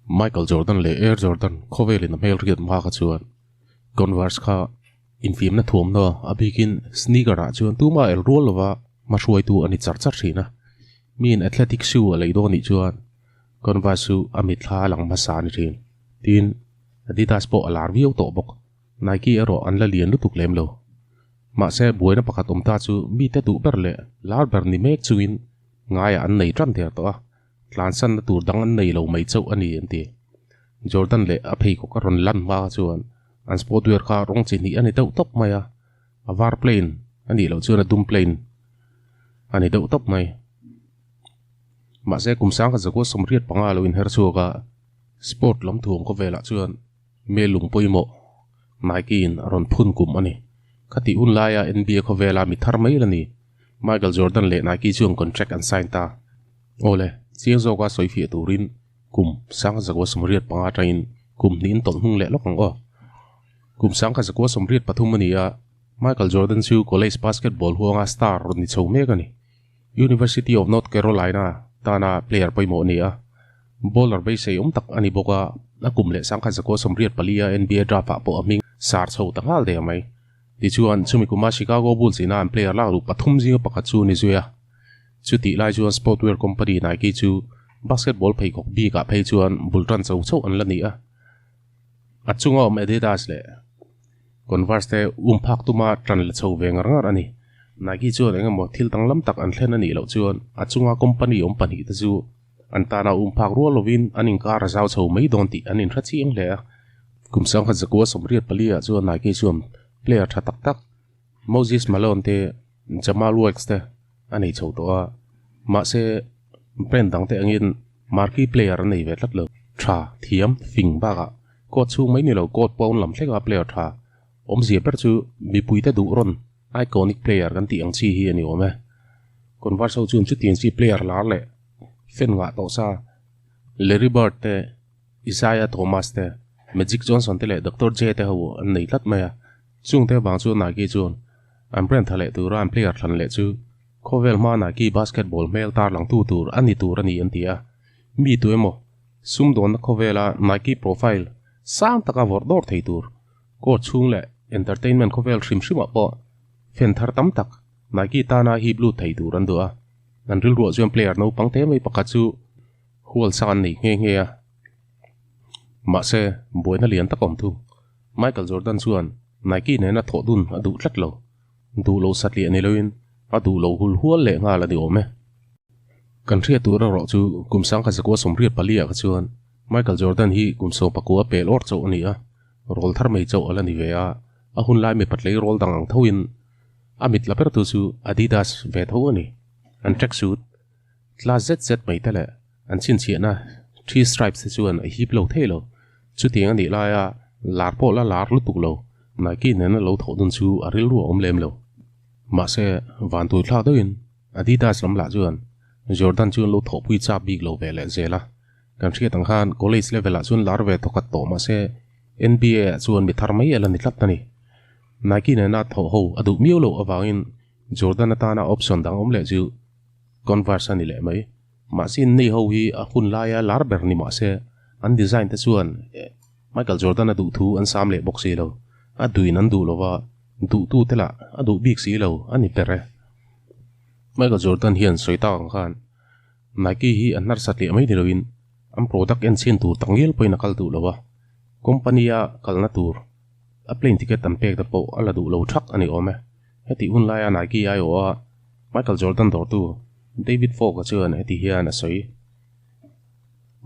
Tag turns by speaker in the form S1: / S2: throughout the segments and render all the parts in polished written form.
S1: Michael Jordan le Air Jordan khovelin mel riat ma kha chuan Converse kha infim na thum no abikin SIKNAWR-A chuan tuma el rol lova ma hruai tu ani char thina min athletic shoe leido ni chuan Converse su amit thla lang ma sa ni thin tin Adidas po alar viau to bok Nike ero an la lian lutuk lem lo ma se buaina pakhat omta chu mi te du ber le lar ber ni mek chuin ngaya an nei tran der to a tlansan na tur dang an nei lo mai chau ani anti Jordan le a phei ko ka ron lan ma chuan an sportwear kha rong chin ni ani deuh top maya a var plain ani lo chuan a dum plain ani deuh top mai ma se kum sang kha zakwa somriat panga lo in her chuka sport lam thuang ko vela chuan me lung poimo Nike in ron phun kum ani khati un laya NBA ko vela mi thar mai lani Michael Jordan le Nike chuang contract an sign ta ole chiang zo ka soi fi turin kum sang zakwa somriat panga train kum nin ton hung le lokang o kum sang kha zakwa somriat pathum ani a Michael Jordan chu college basketball huanga star ron ni chho me ka ni University of North Carolina tana player poimo ni a bowler bai sei tak ani boka na kum le sang kha zakwa somriat palia NBA draft po aming sar chho tangal de mai ti chuan chumi kuma Chicago Bulls ina an player la ru pathum jinga pakha chu ni zuya chuti lai chuan sportwear company Nike chu basketball phei kok bi ka phei chuan bultran chho chho an la ni a achunga om Adidas le Converse te phak tuma tran le chho ve ngar ani Nike chuan enga mo thil tanglam tak an thlen ani lo chuan achunga company om pani ta chu antana phak ro lovin anin kar zau chho mai don ti anin tha chiang le kumsang kha zakwa somriat palia chuan Nike chuan player tha tak tak Moses Malone te Jamal Wilkes te ani chho to a ma se brand dang te angin marquee player nei ve tlat lo tha thiam fing ba ga ko chu mai ni lo ko pon lam thlega player tha om zia per chu mi pui te du ron iconic player kan ti ang chi hi ani ome Converse chun chu tin chi player lar le fen nga to sa Larry Bird te Isaiah Thomas te Magic Johnson te le Dr. J te ho an nei lat maya chung te bang chu Nike chun an brand thale tu ran player than le chu khovel ma Nike basketball mel tar lang tu tur ani tur ani antia mi tu emo sum don na khovela Nike profile sang taka vordor thei tur ko chung le entertainment khovel shim shima po fen thar tam tak Nike tana hi blue thei tur an dua an ril ro jam player no pangte mai pakachu hol san nei nge a ma se boina lian takom tu Michael Jordan chuan Nike ne na thodun adu tlat lo du lo satli ani loin adu lo hul hual le nga la di ome kan thria tu ro chu kum sang kha zakwa somriat palia kha chuan Michael Jordan hi kum so pakua pel or chaw ani a rol thar mai chaw ala ni ve a hun lai me patlei rol dang ang thoin amit la per tu chu Adidas ve tho ani an track suit class ZZ mai tale an chin chi na three stripes chuan a hip lo thelo chu tiang ani la ya lar po la lar lu tuk lo Nike ne na lo tho dun chu aril ru om lem lo ma se van tu thla doin Adidas lam la chuan Jordan chuan lo tho pui cha big lo ve le zela kan thria tang khan college level a chuan lar ve thokat to ma se NBA chuan mi thar mai ala ni tlat tani Nike ne na tho ho adu miu lo awangin Jordan ta na option dang om le chu Converse ani le mai ma sin nei ho hi a hun la ya lar ber ni ma se an design ta chuan Michael Jordan adu thu an sam le boxi lo aduin an du lova du tu tela adu big si lo ani pere Michael Jordan hian soita ang khan Nike hi anar satli mai diloin am product en sin tur tangil poina kal tu lova company a kalna tur a plane ticket an pek da po ala du lo thak ani ome heti un la ya Nike ai o Michael Jordan dor tu David Fogg a chuan heti hian a soi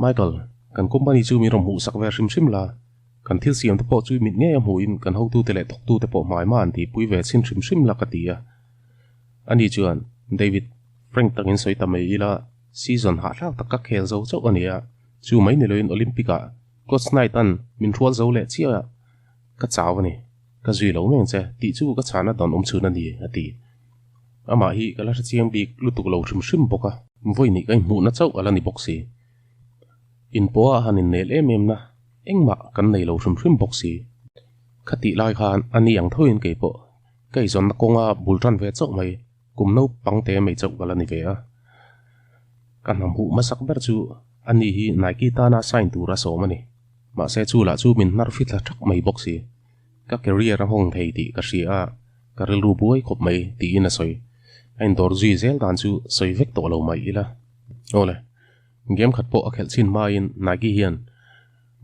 S1: Michael kan company chu mi rom hu sak ver sim la kan thil siam te po chu mit nge am huin kan ho tu te le thok tu te po mai man ti pui ve sin sim la ka tia ani chuan David Frank tangin soi ta mai ila season ha thak tak ka khel zo chau ania chu mai ni loin Olympica coach night an min thual zo le chia ka chawani ka zui lo meng che ti chu ka chana don chuna ni ati ama hi kala chiang bik lutuk lo sim boka voi ni kai mu na chau ala ni boxi in po hanin nel em na engma kan nei lo sim boxi khati lai khan ani ang thoin ke po kai zon na konga bultran ve chok mai kum no pangte mai chok gala ni ve a kan ham hu masak ber chu ani hi Nike ta na sign tura so mani ma se chu la chu min nar fit la thak mai box hi ka career a hong thei ti ka ria ka rel ru buai khop mai ti in a soi ein dor zui zel dan chu soi vek to lo mai ila ole game khat po a khel chin ma in Nike hian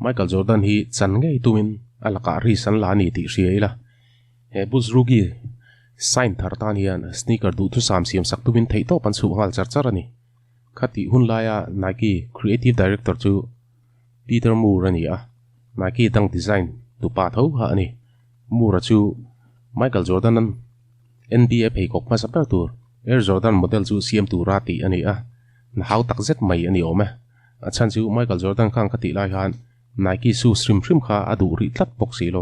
S1: Michael Jordan hi chan ngei tumin alaka ri san la ni ti ria ila he bus rugi sign thar tan hian sneaker du thu sam siam sak tumin thei to pan chu ngal char char ani khati hun laya Nike creative director chu Peter Moore ani a Nike dang design tu pa tho ha ani Moore chu Michael Jordan an NBA phei kok ma sapar tur Air Jordan model chu siam tu ra ti ani a na hau tak zet mai ani ome a chan chu Michael Jordan khang khati lai han Nike su shrim kha adu ri tlat box si lo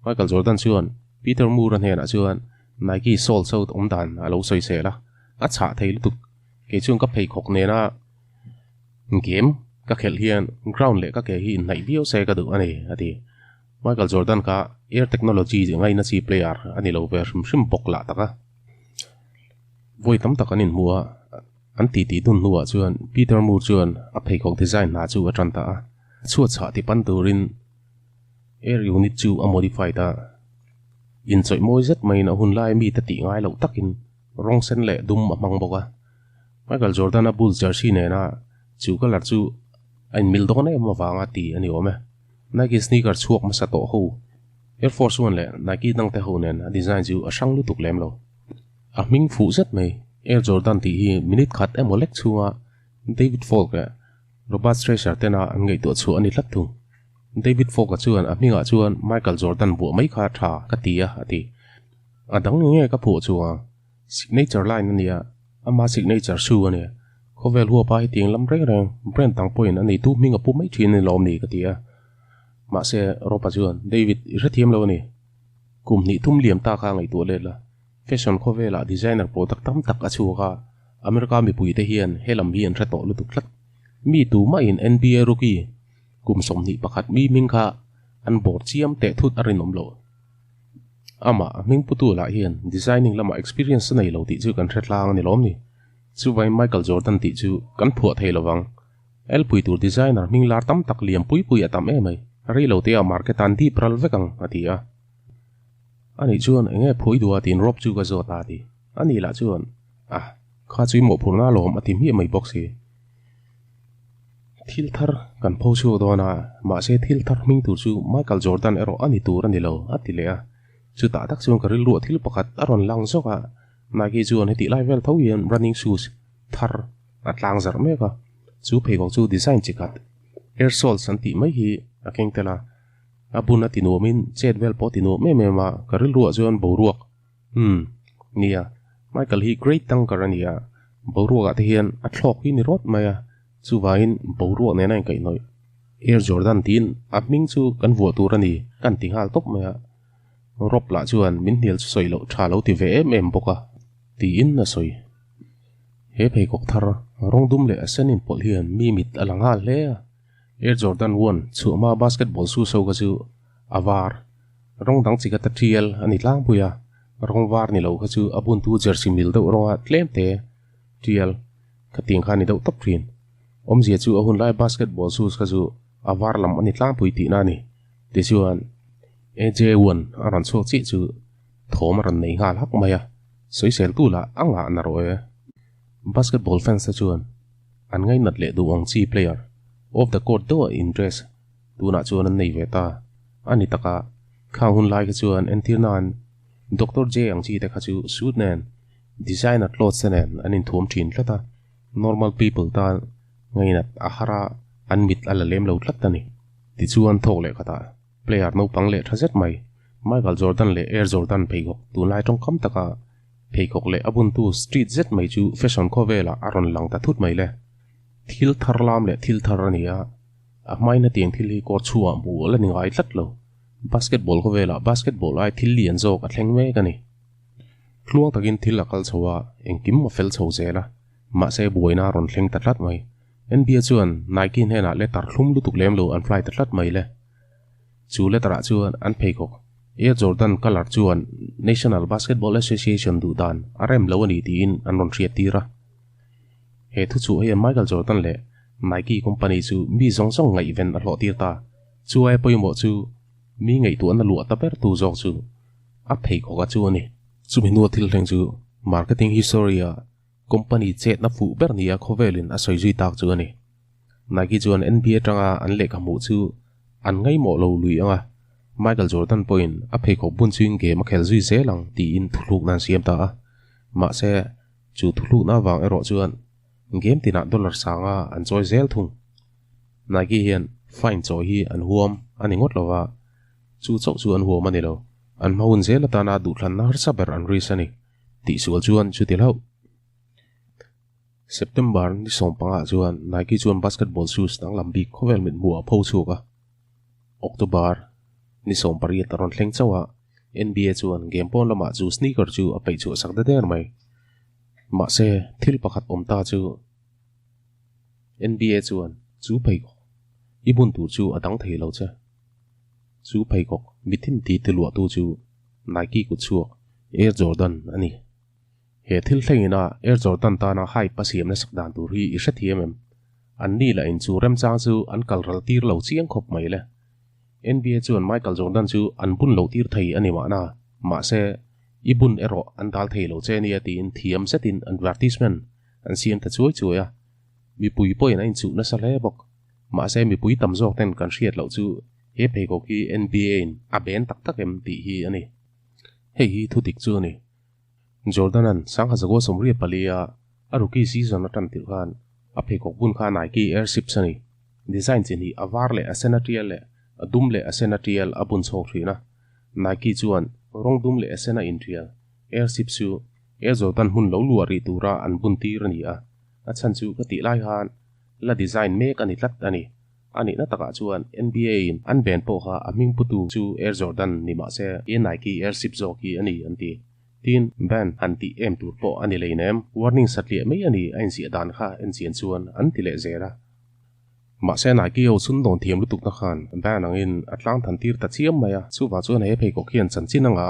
S1: Michael Jordan chuan Peter Moore an hena chuan Nike sol so om dan alo soi se la a cha thei lu ke chung ka phei khok ne na game ka khel hian ground le ka ke hi nai bio se ka du ani ati Michael Jordan ka air technology ngai na chi player ani lo ver shim bok la taka voi tam tak anin muwa an ti dun nuwa chuan Peter Moore chuan a phei khok design na chu atran ta chu cha ti pan turin air unit chu a modify ta in choi moi zet mai na hun lai mi ta ti ngai lo takin rong sen le dum amang boka Michael Jordan a Bulls jersey ne na chu color chu ein mil don e ma wanga ti ani ome Nike sneaker chuak ma sa to ho Air Force One le Nike dang te ho nen a design chu a sang lu tuk lem lo a ming fu zet mai Air Jordan ti hi minute khat e molek chuwa David Falk Robert Treasure tena an ngei to chu ani hlat thung David Falk chuan a minga chuan Michael Jordan bu mai kha tha ka tia ati adang nge ka phu chuwa signature line ania ama signature shoe ania khovel huwa pa hi ting lam reng reng brand tang point ani tu minga pu mai thin ni lom ni ka tia ma se ropa chuan David rethiam lo ni kum ni thum liam ta kha ngai to le la fashion khovela designer product tam tak a chuwa America mi pui te hian helam hian thra to lu tu thlat mi tu ma in NBA rookie kum som ni pakhat mi ming kha an bor chiam te thut arinom lo ama ming putu la hian designing lama experience nei lo ti chu kan thretlang ni lom ni chu vai Michael Jordan ti chu kan phu thei lawang el pui tur designer ming lar tam tak liam pui pui atam e mai ri lo te a market an di pral vekang atia ani chuan enge phui du atin rop chu ga zo ta ti ani la chuan kha chui mo phurna lom atim hi mai box hi thil thar kan pho chu dona ma se thil thar ming tur chu Michael Jordan ero ani tur ani lo atile a chu ta tak chung karil ru thil pakhat aron lang zoka Nike chuan heti lai vel thoian running shoes thar atlang zar meka chu phei gok chu design chikat air soles anti mai hi akeng tela abuna tinomin chet vel potino me ma karil ru chuan boruak nia Michael hi great tang karania boruak ate hian athlok hi ni rot maya chu vain boruak ne nai kai noi Air Jordan tin apming chu kan vu turani kan tingal top maya rop la chuan min hil soi lo tha lo ti ve em boka ti in na soi he phei kok thar rong dum le asenin pol hian mi mit alanga le Air Jordan 1 chu ma basketball su so ga chu avar rong dang chi ka ta trial ani tlang puya rong war ni lo kha chu abun tu jersey mil do ronga tlem te trial ka ting kha ni do top trin om zia chu ahun lai basketball shoes kha chu avar lam ani tlang pui ti na ni ti chuan AJ1 aran so chi chu thom ran nei nga lak maya soi sel tu la anga na ro e basketball fans ta chuan an ngai nat le du ong chi player of the court do in dress tu na chuan an nei ve ta ani taka khang hun lai ka chuan entirnan Dr. J ang chi te kha chu suit nen designer clothes nen anin thom thin hlata normal people ta ngai nat ahara an mit ala lem lo thlat ta ni ti chuan thok le khata player no pang le thazet mai Michael Jordan le Air Jordan peigok tu lai tong kam taka peigok le abun tu street zet mai chu fashion ko vela aron lang ta thut mai le thil thar lam le thil thar ania a mai na tiang thil hi ko chhuah bu la ni ngai tlat lo basketball ko vela basketball ai thil lian jok a thleng me ka ni thluang takin thil akal chowa engkim ma fel chho zela ma se buina ron thleng ta tlat mai NBA chuan Nike hena le tar thlum lu tuk lem lo an fly ta tlat mai le chu le tara chuan an peikok Air Jordan color chuan National Basketball Association du dan arem lo ani tin an ron riat tira he thu chu he Michael Jordan le Nike company chu mi zong zong ngai event a hlo tir ta chu ai poimo chu mi ngai tu an lu ta ber tu jok chu a phei kho ga chu ani chu mi nu thil thleng chu marketing history a company chet na fu ber nia khovelin a soi zui tak chu ani Nike chuan NBA tanga an le ka mu chu an ngai mo lo lui anga Michael Jordan point a phei kho bun chuin game a khel zui zelang ti in thuluk nan siam ta ma se chu thuluk na wang ero chuan game tina dollar sanga an choi zel thung Nike hian fine choi hi an huam ani ngot lova chu chok chu an huam ani lo an maun zel ta na du thlan na har saber an risani ti sual chuan chu tilau September ni sompanga chuan Nike chuan basketball shoes nang lambi khovel mit mua pho chuka October ni sompari taron thleng chawa NBA chuan game pon lama chu sneaker chu a pei chu sakda der mai ma se thil pakhat omta chu NBA chuan chu phei ko ibun tu chu adang thei lo cha chu phei ko mithin ti te lu tu chu Nike ku chu Air Jordan ani he thil thlengina Air Jordan ta na hai pasiam na sakdan tur hi i hrethiam an ni la in chu rem chang chu an kalral tir lo chiang khop mai le NBA chuan Michael Jordan chu an bun lo tir thei ani ma na ma se ibun ero an dal thei lo che ni ati in thiam setin advertisement an siam ta chuai chuya mi pui poi na in chu na sa le bok ma se mi pui tam jok ten kan hriat lo chu he phei ko ki NBA in a ben tak tak em ti hi ani hei hi thu tik chu ni Jordan an sang hazago somri palia a rookie season na tan tir khan a phei ko bun kha Nike airship sani design chin hi avar le asenatial le adum le asenatial abun chok thina Nike chuan rong dum le asena intrial airship chu Air Jordan hun lo luari tura an bun tir ani a chan chu ka ti lai han la design make ani tlat ani na taka chuan NBA in an ben po kha aming putu chu Air Jordan ni ma se e Nike airship zoki ani anti tin ban anti em tur po ani leinem warning satli mai ani ain si dan kha en sian chuan an ti le zera ma se Nike o sun don thiam lutuk na khan ban angin atlang than tir ta chiam maya chu wa chuan he phei ko khian chan chinanga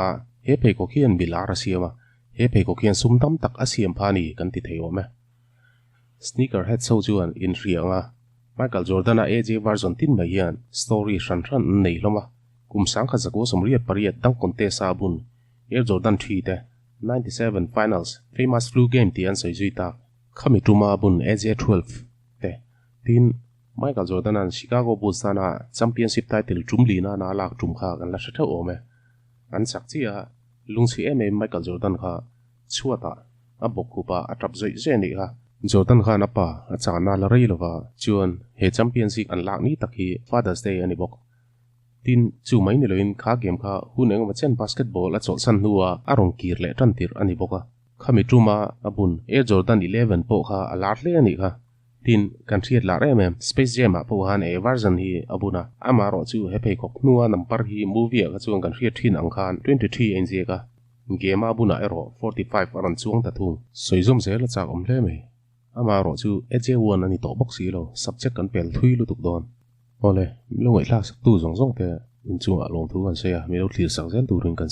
S1: he phei ko khian bilar asiama he phei ko khian sumdam tak asiam phani kan ti thei ome sneaker head so chuan in rianga Michael Jordan a AJ version tin mai hian story ran nei loma kum sang kha zago somriat pariat tang contest sabun Air Jordan 3 te 97 finals famous flu game ti an sei zuita khami tuma bun AJ 12 te tin Michael Jordan an Chicago Bulls na championship title tumli na lak tum kha kan la thatha ome an sakchia lungsi Michael Jordan kha chuata a bokupa a trap zoi zeni kha Jordan khan apa achana la rei lova chuan he championship an lak ni takhi Father's Day ani bok tin chu mai ni loin kha game kha huneng ma chen basketball a chol san nuwa arong kir le tan tir ani boka khami tuma abun Air Jordan 11 po kha alar le ani kha tin kan thiat la re mem Space Jam a po han e version hi abuna amaro chu he phei kok nuwa number hi movie ka chuang kan thiat thin ang khan 23 NJ ka game abuna ero 45 aran chuang ta thung soizom zel cha om le me amaro chu AJ1 ani to box hi lo subject kan pel thui lu tuk don ole lo ngai la sak tu zong zong te in chu a long thu kan se a mi lo thlir sak zel tu ring kan